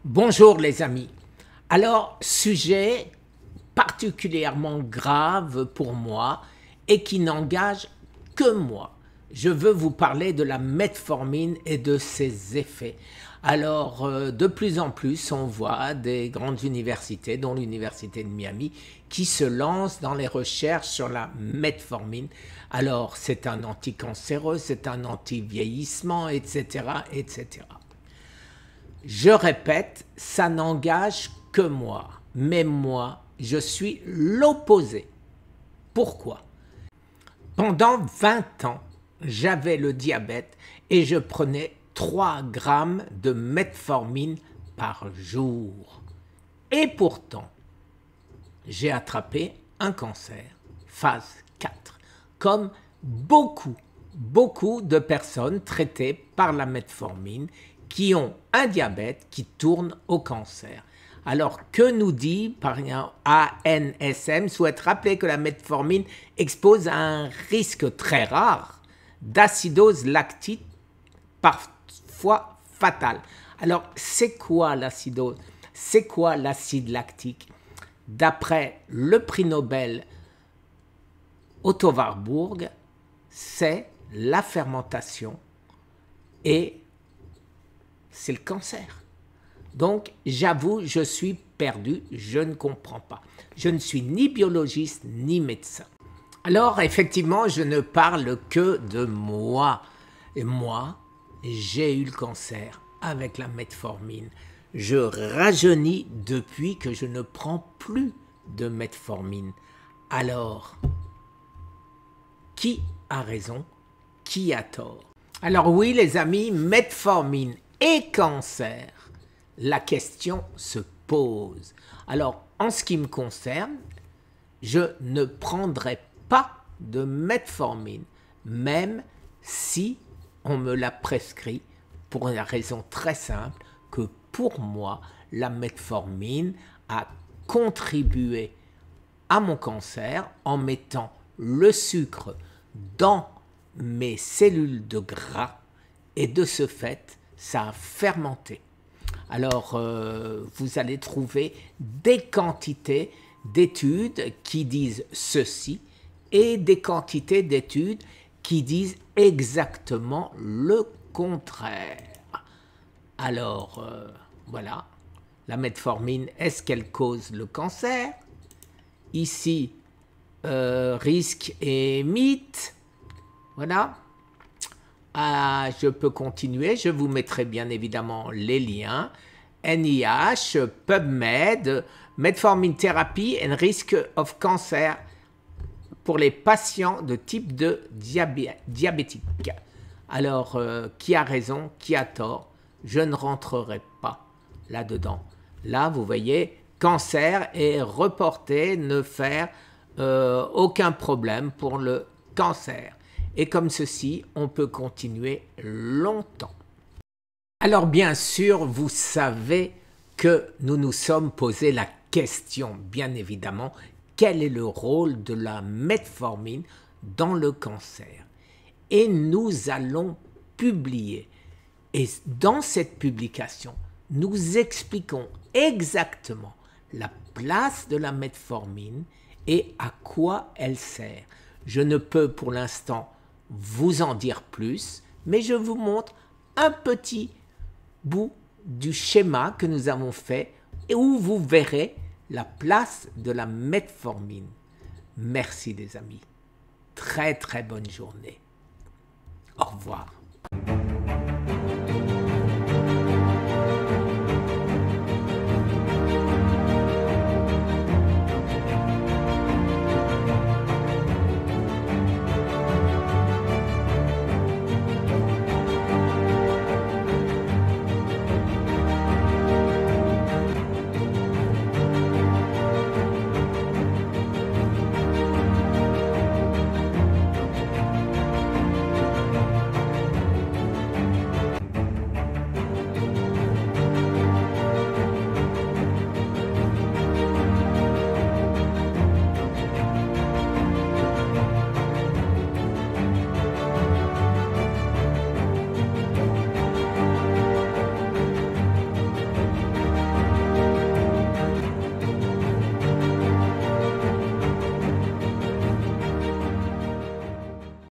Bonjour les amis. Alors, sujet particulièrement grave pour moi et qui n'engage que moi. Je veux vous parler de la metformine et de ses effets. Alors, de plus en plus, on voit des grandes universités, dont l'université de Miami, qui se lancent dans les recherches sur la metformine. Alors, c'est un anticancéreux, c'est un anti-vieillissement, etc., etc. Je répète, ça n'engage que moi. Mais moi, je suis l'opposé. Pourquoi? Pendant 20 ans, j'avais le diabète et je prenais 3 grammes de metformine par jour. Et pourtant, j'ai attrapé un cancer, phase 4, comme beaucoup de personnes traitées par la metformine qui ont un diabète qui tourne au cancer. Alors, que nous dit par exemple ANSM souhaite rappeler que la metformine expose à un risque très rare d'acidose lactique, parfois fatale. Alors, c'est quoi l'acidose? C'est quoi l'acide lactique? D'après le prix Nobel Otto Warburg, c'est la fermentation et c'est le cancer. Donc, j'avoue, je suis perdu, je ne comprends pas. Je ne suis ni biologiste ni médecin. Alors, effectivement, je ne parle que de moi. Et moi, j'ai eu le cancer avec la metformine. Je rajeunis depuis que je ne prends plus de metformine. Alors, qui a raison? Qui a tort? Alors oui, les amis, metformine et cancer, la question se pose. Alors, en ce qui me concerne, je ne prendrai pas de metformine, même si on me l'a prescrit, pour une raison très simple, que pour moi, la metformine a contribué à mon cancer en mettant le sucre dans mes cellules de gras et de ce fait, ça a fermenté. Alors, vous allez trouver des quantités d'études qui disent ceci et des quantités d'études qui disent exactement le contraire. Alors, voilà, la metformine, est-ce qu'elle cause le cancer? Ici, risque et mythe, voilà. Ah, je peux continuer, je vous mettrai bien évidemment les liens. NIH, PubMed, Metformin Therapy and Risk of Cancer pour les patients de type 2 diabétique. Alors, qui a raison, qui a tort? Je ne rentrerai pas là-dedans. Là, vous voyez, cancer est reporté, ne faire aucun problème pour le cancer. Et comme ceci, on peut continuer longtemps. Alors bien sûr, vous savez que nous nous sommes posé la question, bien évidemment, quel est le rôle de la metformine dans le cancer? Et nous allons publier. Et dans cette publication, nous expliquons exactement la place de la metformine et à quoi elle sert. Je ne peux pour l'instant vous en dire plus, mais je vous montre un petit bout du schéma que nous avons fait et où vous verrez la place de la metformine. Merci les amis. Très très bonne journée. Au revoir.